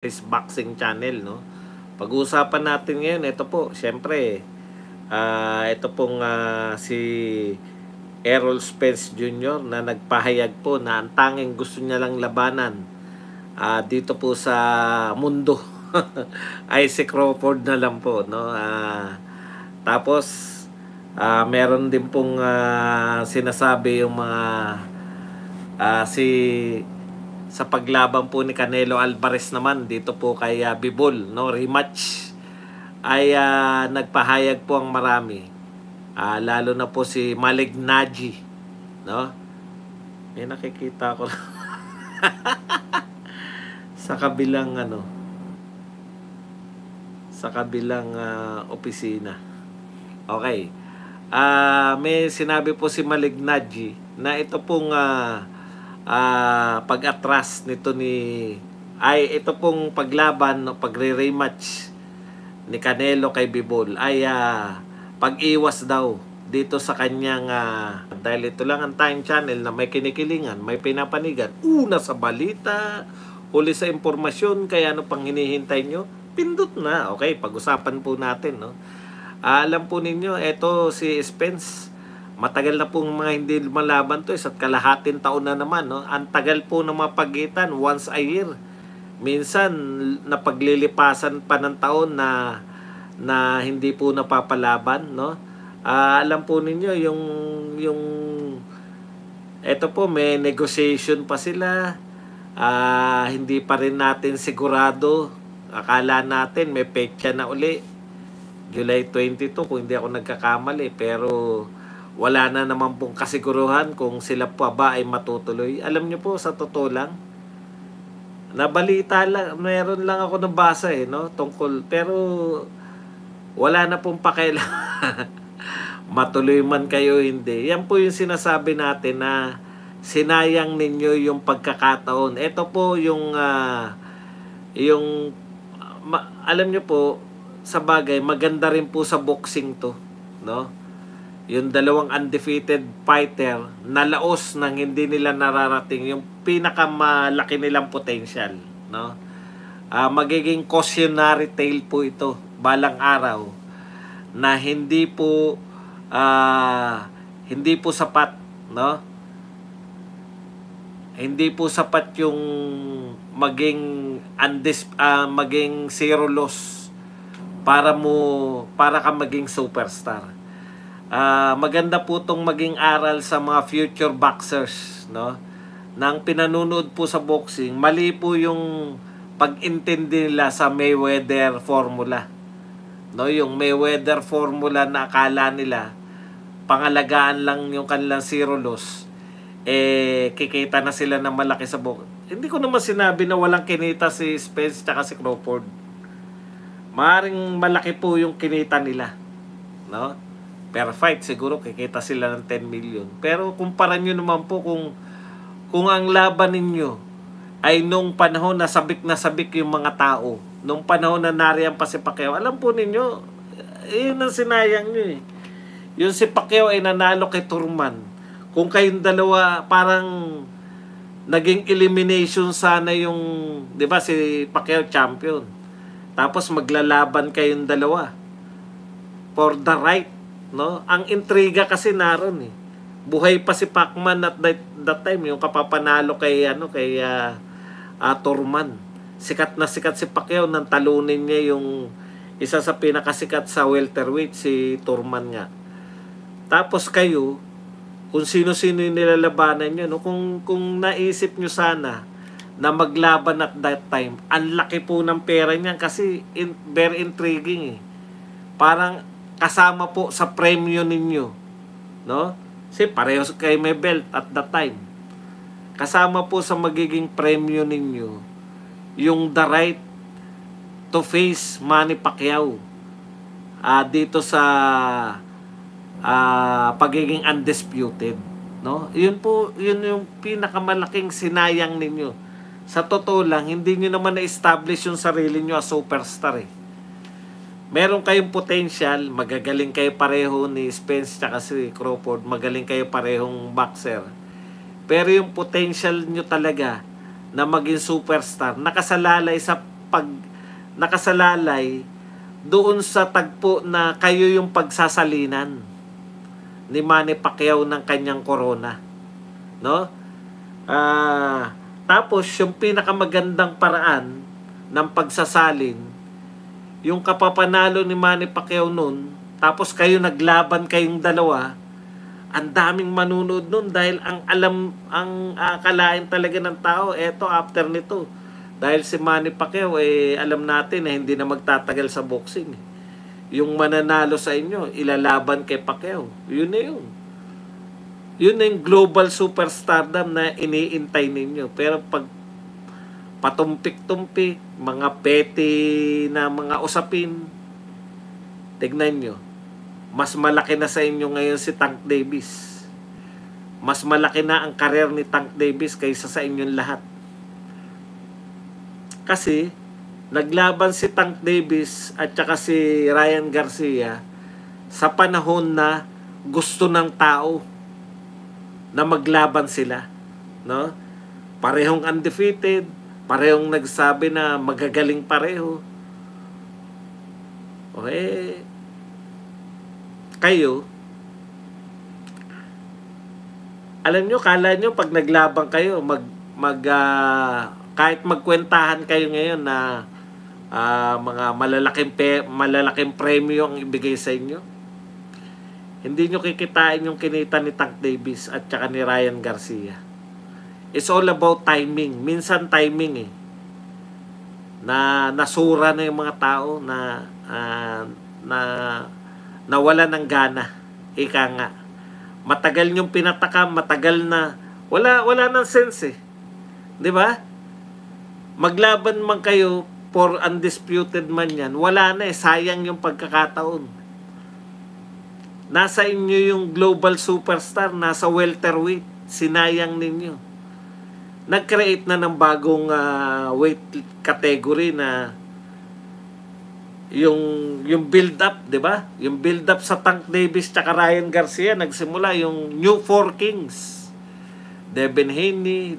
is Boxing Channel, no? Pag-uusapan natin ngayon, ito po, syempre, ito pong si Errol Spence Jr. na nagpahayag po na ang tanging gusto niya lang labanan dito po sa mundo ay si Crawford na lang po, no? Tapos, meron din pong sinasabi yung mga sa paglaban po ni Canelo Alvarez naman dito po kay Bivol, no, rematch ay nagpahayag po ang marami, lalo na po si Malik Naji, no, may nakikita ko sa kabilang opisina. Okay, may sinabi po si Malik Naji na ito pong pag-atras nito ito pong paglaban o pagre-rematch ni Canelo kay Bivol ay pag-iwas daw dito sa kanyang dahil ito lang ang Time Channel na may kinikilingan, may pinapanigan, una sa balita, huli sa impormasyon, kaya ano pang hinihintay nyo? Pindot na. Okay, pag-usapan po natin, no? Alam po ninyo, eto si Spence, matagal na pong mga hindi malaban to, isa't kalahating taon na naman, no? Ang tagal po ng mga pagitan, once a year. Minsan napaglilipasan pa ng taon na hindi po napapalaban, no? Alam po ninyo yung eto po, may negotiation pa sila. Hindi pa rin natin sigurado. Akala natin may petsa na uli. July 22 kung hindi ako nagkakamali, pero wala na naman pong kasiguruhan kung sila pa ba ay matutuloy. Alam niyo po, sa totoo lang, nabalita lang, meron lang ako nabasa no, tungkol, pero wala na pong pakialam matuloy man kayo hindi. Yan po yung sinasabi natin na sinayang ninyo yung pagkakataon. Ito po yung alam niyo po, sa bagay, maganda rin po sa boxing to, no? Yung dalawang undefeated fighter na laos nang hindi nila nararating yung pinakamalaki nilang potential, no? Magiging cautionary tale po ito balang araw na hindi po sapat, no? Hindi po sapat yung maging zero loss para ka maging superstar. Maganda po tong maging aral sa mga future boxers, no? Nang pinanonood po sa boxing, mali po yung pag-intindi nila sa Mayweather formula. No, yung Mayweather formula na akala nila pangalagaan lang yung kanilang zero loss, kikita na sila ng malaki sa boxing. Hindi ko naman sinabi na walang kinita si Spence at si Crawford. Maring malaki po yung kinita nila, no? Per fight siguro kikita sila ng 10 million. Pero kumpara nyo naman po kung ang laban ninyo ay nung panahon na sabik yung mga tao, nung panahon na nariyan pa si Pacquiao, alam po ninyo, yun ang sinayang nyo eh. Yung si Pacquiao ay nanalo kay Turman. Kung kayong dalawa, parang naging elimination sana yung, di ba, si Pacquiao champion. Tapos maglalaban kayong dalawa for the right, no? Ang intriga kasi naroon eh. Buhay pa si Pacman at that time, yung kapapanalo kay Turman. Sikat na sikat si Pacquiao, nang talunin niya yung isa sa pinakasikat sa welterweight, si Turman nga. Tapos kayo, kung sino-sino yung nilalabanan nyo, no? Kung naisip nyo sana na maglaban at that time, ang laki po ng pera niyan kasi very intriguing eh. Parang kasama po sa premyo ninyo, no? Kasi pareho kayo may belt at that time. Kasama po sa magiging premyo ninyo yung the right to face Manny Pacquiao dito sa pagiging undisputed, no? Yun yung pinakamalaking sinayang ninyo. Sa totoo lang, hindi nyo naman na-establish yung sarili nyo as superstar eh. Meron kayong potential, magagaling kayo pareho ni Spence at si Crawford, magaling kayo parehong boxer. Pero yung potential nyo talaga na maging superstar, nakasalalay sa nakasalalay doon sa tagpo na kayo yung pagsasalinan ni Manny Pacquiao ng kanyang corona, no? Tapos yung pinakamagandang paraan ng pagsasalin, yung kapapanalo ni Manny Pacquiao noon, tapos kayo naglaban kayong dalawa, ang daming manunod nun dahil ang akalain talaga ng tao, eto after nito. Dahil si Manny Pacquiao, alam natin na hindi na magtatagal sa boxing. Yung mananalo sa inyo, ilalaban kay Pacquiao. Yun na yun. Yun na yung global superstardom na iniintay ninyo. Pero pag patumpik-tumpik, mga petty na mga usapin, tignan nyo. Mas malaki na sa inyo ngayon si Tank Davis. Mas malaki na ang karir ni Tank Davis kaysa sa inyong lahat. Kasi naglaban si Tank Davis at saka si Ryan Garcia sa panahon na gusto ng tao na maglaban sila, no? Parehong undefeated, parehong nagsabi na magagaling pareho. Okay. Kayo, alam nyo, kala nyo pag naglaban kayo, kahit magkwentahan kayo ngayon na mga malalaking premyo ang ibigay sa inyo, hindi nyo kikitain yung kinita ni Tank Davis at saka ni Ryan Garcia. It's all about timing. Minsan timing na nasura na yung mga tao na nawala ng gana. Ika nga. Matagal nyong pinatakam, matagal na wala nang sense 'Di ba? Maglaban man kayo for undisputed man yan, wala na sayang yung pagkakataon. Nasa inyo yung global superstar, nasa welterweight, sinayang ninyo. Nag-create na ng bagong weight category na yung build up, 'di ba? Yung build up sa Tank Davis at Ryan Garcia nagsimula yung New Four Kings. Devin Haney,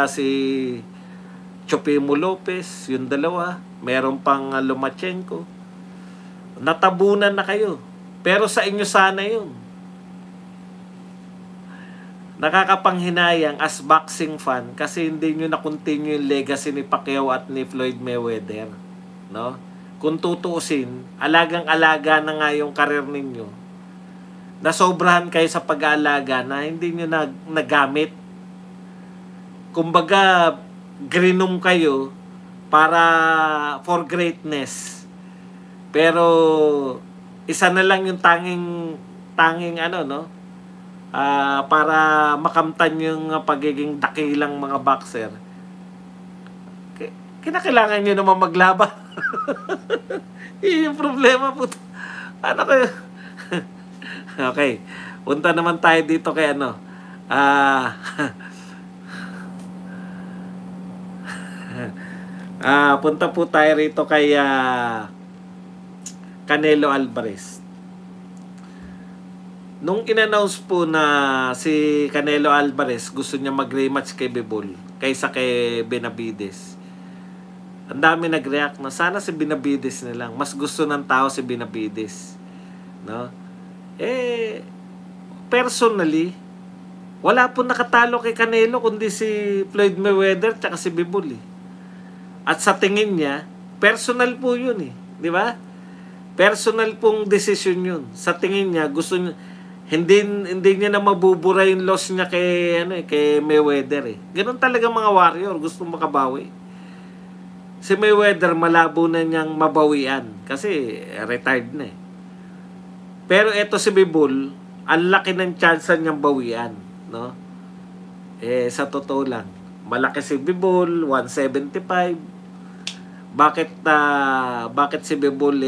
si Chopimo Lopez, yung dalawa, meron pang Lomachenko. Natabunan na kayo. Pero sa inyo sana yun. Nakakapanghinayang as boxing fan kasi hindi nyo na-continue yung legacy ni Pacquiao at ni Floyd Mayweather, no? Kung tutuusin, alagang-alaga na nga yung karir ninyo. Nasobrahan kayo sa pag-aalaga na hindi nyo nagamit. Kumbaga, grinom kayo para for greatness. Pero isa na lang yung tanging para makamtan yung pagiging dakilang mga boxer. Kinakailangan nyo naman maglaban. Yun yung problema po. Ano kayo? Okay. Punta naman tayo dito kay punta po tayo rito kay Canelo Alvarez. Nung in-announce po na si Canelo Alvarez gusto niya mag-rematch kay Bivol kaysa kay Benavides, ang dami nag-react na sana si Benavides na lang. Mas gusto ng tao si Benavides, no? Personally, wala po nakatalo kay Canelo kundi si Floyd Mayweather tsaka si Bivol. At sa tingin niya, personal po yun di ba? Personal pong decision yun. Sa tingin niya, gusto niya, hindi niya na mabubura yung loss niya kay Mayweather Ganun talaga mga warrior, gusto makabawi. Si Mayweather malabo na niyang mabawian kasi retired na Pero eto si Bivol, ang laki ng chance niyang bawian, no? Sa totoo lang, malaki si Bivol, 175. Bakit si Bivol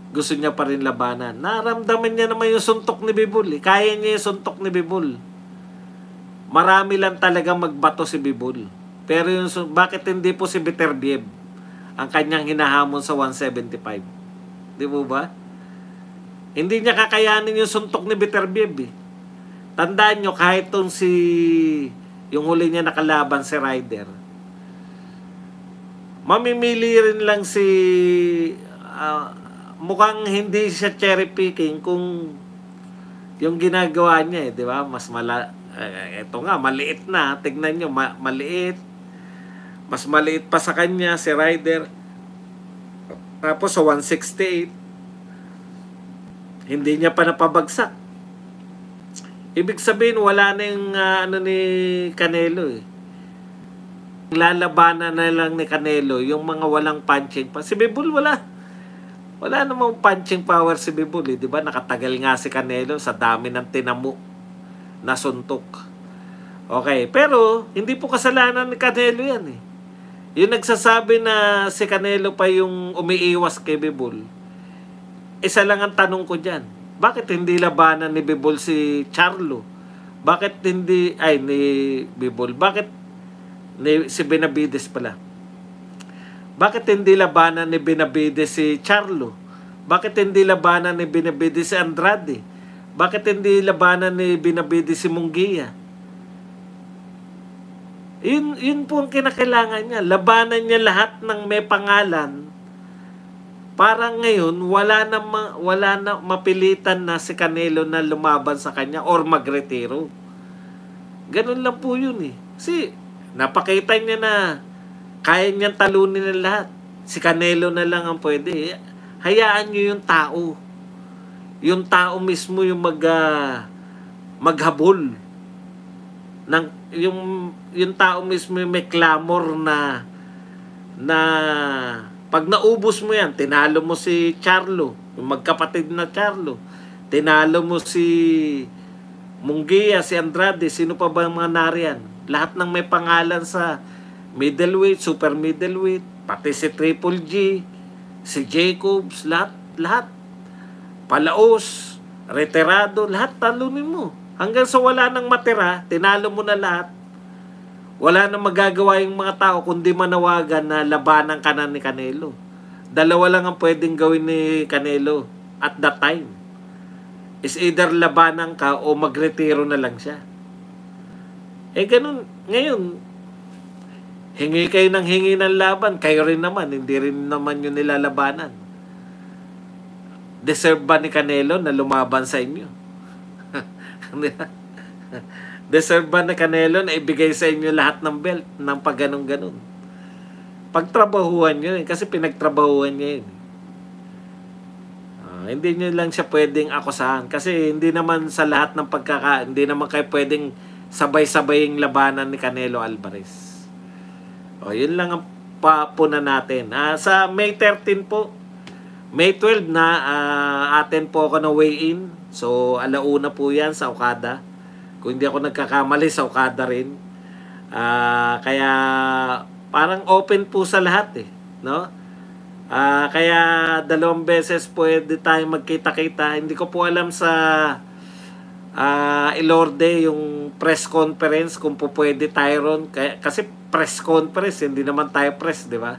gusto niya pa rin labanan? Naramdaman niya naman yung suntok ni Bivol. Kaya niya yung suntok ni Bivol. Marami lang talaga magbato si Bivol. Pero bakit hindi po si Beterbiev ang kanyang hinahamon sa 175? Di mo ba? Hindi niya kakayanin yung suntok ni Beterbiev Tandaan nyo, kahit yung huli niya nakalaban si Ryder, mamimili rin lang si mukhang hindi siya cherry picking kung yung ginagawa niya, di ba? Ito nga, maliit na. Tignan nyo, maliit. Mas maliit pa sa kanya si Ryder. Tapos sa 168, hindi niya pa napabagsak. Ibig sabihin, wala na yung ni Canelo eh. Lalabanan na lang ni Canelo yung mga walang punching pa. Si Bivol wala namang punching power si Bivol eh. Diba nakatagal nga si Canelo sa dami ng tinamo na suntok. Okay, pero hindi po kasalanan ni Canelo yan eh. Yung nagsasabi na si Canelo pa yung umiiwas kay Bivol, isa lang ang tanong ko dyan. Bakit hindi labanan ni Bivol si Charlo? Bakit hindi, ni Bivol, bakit si Benavides pala? Bakit hindi labanan ni Benavides si Charlo? Bakit hindi labanan ni Benavides si Andrade? Bakit hindi labanan ni Benavides si Munguia? Yun po ang kinakailangan niya. Labanan niya lahat ng may pangalan. Parang ngayon, wala na mapilitan na si Canelo na lumaban sa kanya or magretiro. Ganun lang po yun eh. Kasi napakita niya na kaya niyang talunin ng lahat. Si Canelo na lang ang pwede. Hayaan niyo yung tao. Yung tao mismo yung maghabol. Yung tao mismo yung may clamor na pag naubos mo yan, tinalo mo si Charlo, yung magkapatid na Charlo. Tinalo mo si Munguia, si Andrade, sino pa ba ang mga nariyan? Lahat ng may pangalan sa middleweight, super middleweight, pati si Triple G, si Jacobs, lahat. Palaos, retirado, lahat talunin mo. Hanggang sa wala nang matira, tinalo mo na lahat. Wala nang magagawa yung mga tao kundi manawagan na labanan ka na ni Canelo. Dalawa lang ang pwedeng gawin ni Canelo at that time. Is either labanan ka o magretiro na lang siya. Ganun. Ngayon, hingi kayo ng hingi ng laban. Kayo rin naman, hindi rin naman yun nilalabanan. Deserve ba ni Canelo na lumaban sa inyo? Deserve ba na Canelo na ibigay sa inyo lahat ng belt ng pagganong-ganon? Pagtrabahuhan nyo yun, kasi pinagtrabahuhan niya yun. Hindi nyo lang siya pwedeng akusahan kasi hindi naman sa lahat ng hindi naman kayo pwedeng sabay-sabay yung labanan ni Canelo Alvarez. Yun lang ang papuna natin. Sa May 13 po, May 12 na atin po ako na weigh-in. So, alauna po yan sa Okada. Kung hindi ako nagkakamali, sa Okada rin. Kaya, parang open po sa lahat eh. No? Kaya, 2 beses pwede tayong magkita-kita. Hindi ko po alam sa Ilorde, yung press conference, kung po pwede tayo ron. Kasi press conference, hindi naman tayo press, di ba?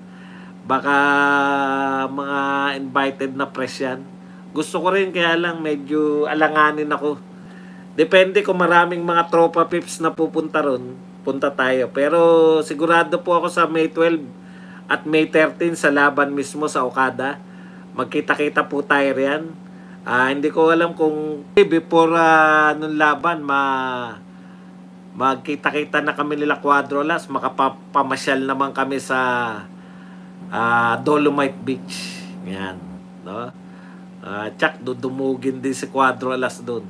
Baka mga invited na press yan. Gusto ko rin, kaya lang medyo alanganin ako. Depende kung maraming mga tropa pips na pupunta ron, punta tayo. Pero sigurado po ako sa May 12 at May 13 sa laban mismo sa Okada. Magkita-kita po tayo riyan. Hindi ko alam kung before nung laban magkita-kita na kami nila Quadrolas, makapamasyal naman kami sa Dolomite Beach. Yan, no? Tsak, dudumugin din si Quadrolas doon.